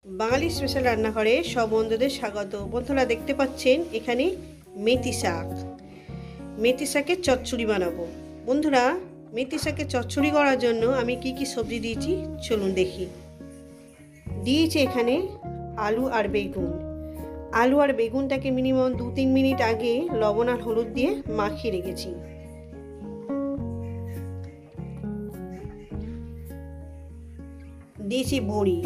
বাঙালি special রান্নাঘরে সব বন্ধুদের স্বাগত। বন্ধুরা দেখতে পাচ্ছেন এখানে মেথি শাকের চচ্চড়ি বানাবো। বন্ধুরা মেথি শাকের চচ্চড়ি করার জন্য আমি কি কি সবজি দিয়েছি চলুন দেখি। দিয়েছি এখানে আলু আর বেগুনটাকে মিনিমাম 2-3 মিনিট আগে লবণ আর হলুদ দিয়ে মাখিয়ে রেখেছি। দিয়েছি বড়ি,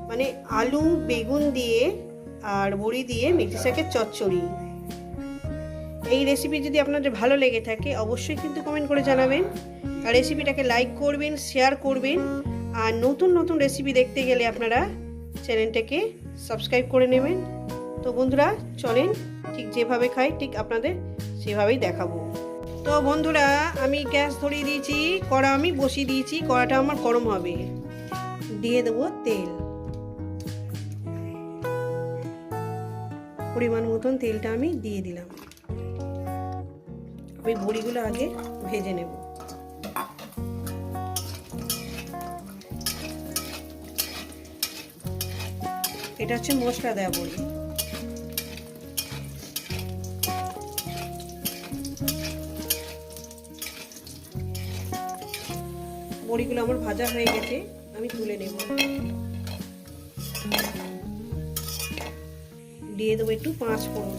মানে আলু বেগুন দিয়ে আর বড়ি দিয়ে মেথি শাকের চচ্চড়ি। এই রেসিপি যদি আপনাদের ভালো লেগে থাকে অবশ্যই কিন্তু কমেন্ট করে জানাবেন, আর রেসিপিটাকে লাইক করবেন, শেয়ার করবেন। আর নতুন নতুন রেসিপি দেখতে গেলে আপনারা চ্যানেলটাকে সাবস্ক্রাইব করে নেবেন। তো বন্ধুরা চলেন, ঠিক যেভাবে খাই ঠিক আপনাদের সেভাবেই দেখাবো। তো বন্ধুরা আমি গ্যাস ধরিয়ে দিয়েছি, কড়া আমি বসিয়ে দিয়েছি, কড়াটা আমার গরম হবে। দিয়ে দেবো তেল, পরিমাণ মতন তেলটা আমি দিয়ে দিলাম। আমি বড়িগুলো আগে ভেজে নেব। এটা হচ্ছে মশলা দেওয়া বড়ি। বড়িগুলো আমার ভাজা হয়ে গেছে, আমি তুলে নেব। দিয়ে দেবো একটু 5 ফোড়ন।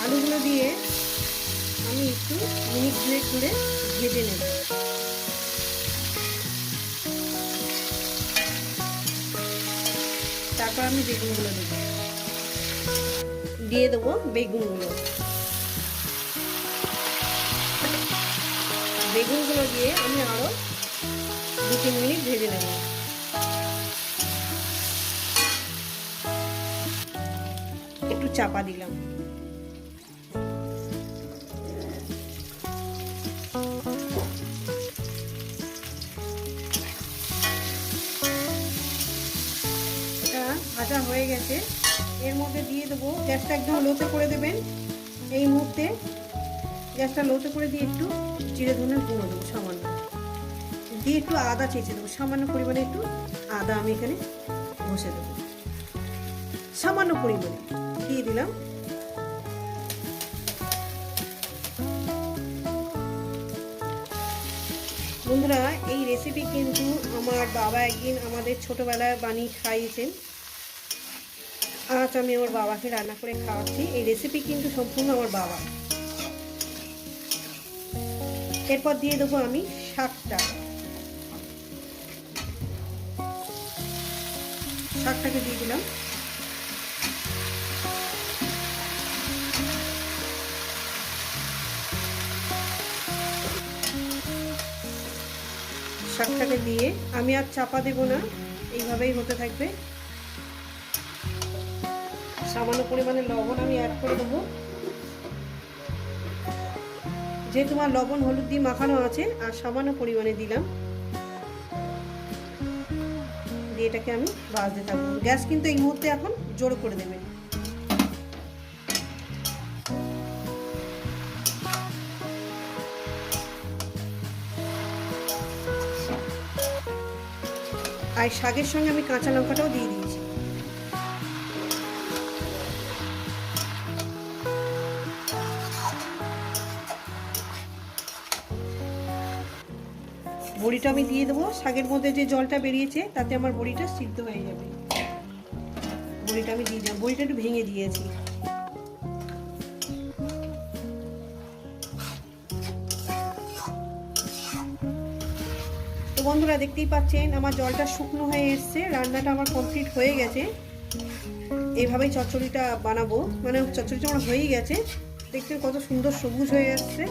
আলুগুলো দিয়ে আমি একটু মিনিট 2 করে ভেজে নেব। তারপর আমি বেগুনগুলো দেবো, দিয়ে দেবো বেগুনগুলো দিয়ে আমি আরো 2-3 মিনিট ভেজে নেব। একটু চাপা দিলাম। এটা ভাজা হয়ে গেছে, এর মধ্যে দিয়ে দেবো, গ্যাসটা একদম লোতে করে দেবেন। এই মুহূর্তে গ্যাসটা লোতে করে দিয়ে একটু জিরে ধনে গুঁড়ো দেবো সামান্য, দিয়ে একটু আদা চেঁচে দেবো, সামান্য পরিমাণে একটু আদা আমি এখানে ঘষে দেবো, সামান্য পরিমাণে দিয়ে দিলাম। বন্ধুরা এই রেসিপি কিন্তু আমার বাবা একদিন আমাদের ছোটবেলায় বানিয়ে খাইয়েছেন, আজ আমি আমার বাবাকে রান্না করে খাওয়াচ্ছি। এই রেসিপি কিন্তু সম্পূর্ণ আমার বাবা। এরপর দিয়ে দেবো আমি শাকটাকে দিয়ে দিলাম। শাকটাকে দিয়ে আমি আর চাপা দেব না, এইভাবেই হতে থাকবে। সামান্য পরিমাণে লবণ আমি অ্যাড করে দেবো, যেহেতু আমার লবণ হলুদ দিয়ে মাখানো আছে, আর সামান্য পরিমাণে দিলাম। দিয়ে এটাকে আমি ভাজতে থাকবো। গ্যাস কিন্তু এই মুহূর্তে এখন জোর করে দেবেন। আর শাকের সঙ্গে আমি কাঁচা লঙ্কাটাও দিয়ে দিয়েছি। বড়িটা আমি দিয়ে দেবো, শাকের মধ্যে যে জলটা বেরিয়েছে তাতে আমার বড়িটা সিদ্ধ হয়ে যাবে। বড়িটা আমি দিয়ে দিলাম, বড়িটা একটু ভেঙে দিয়েছি। তো বন্ধুরা দেখতেই পাচ্ছেন আমার জলটা শুকনো হয়ে এসছে, রান্নাটা আমার কমপ্লিট হয়ে গেছে। এইভাবেই চচ্চড়িটা বানাবো, মানে চচ্চড়িটা আমার হয়েই গেছে। দেখছেন কত সুন্দর সবুজ হয়ে যাচ্ছে,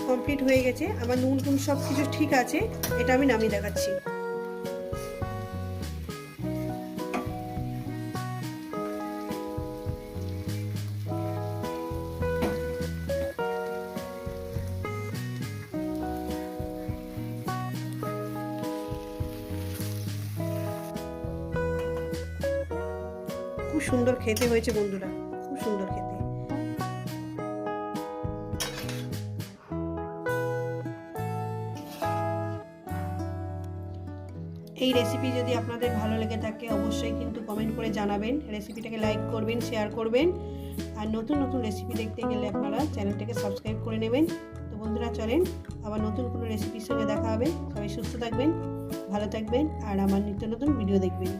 কমপ্লিট হয়ে গেছে। আমার নুন টুন সব কিছু ঠিক আছে, এটা আমি নামিয়ে দেখাচ্ছি। খুব সুন্দর খেতে হয়েছে বন্ধুরা। খুব সুন্দর খেতে। এই রেসিপি যদি আপনাদের ভালো লেগে থাকে অবশ্যই কিন্তু কমেন্ট করে জানাবেন, রেসিপিটাকে লাইক করবেন, শেয়ার করবেন, আর নতুন নতুন রেসিপি দেখতে গেলে আপনারা চ্যানেলটাকে সাবস্ক্রাইব করে নেবেন। তো বন্ধুরা চলেন আবার নতুন কোনো রেসিপির সঙ্গে দেখা হবে। সবাই সুস্থ থাকবেন, ভালো থাকবেন আর আমার নিত্য নতুন ভিডিও দেখবেন।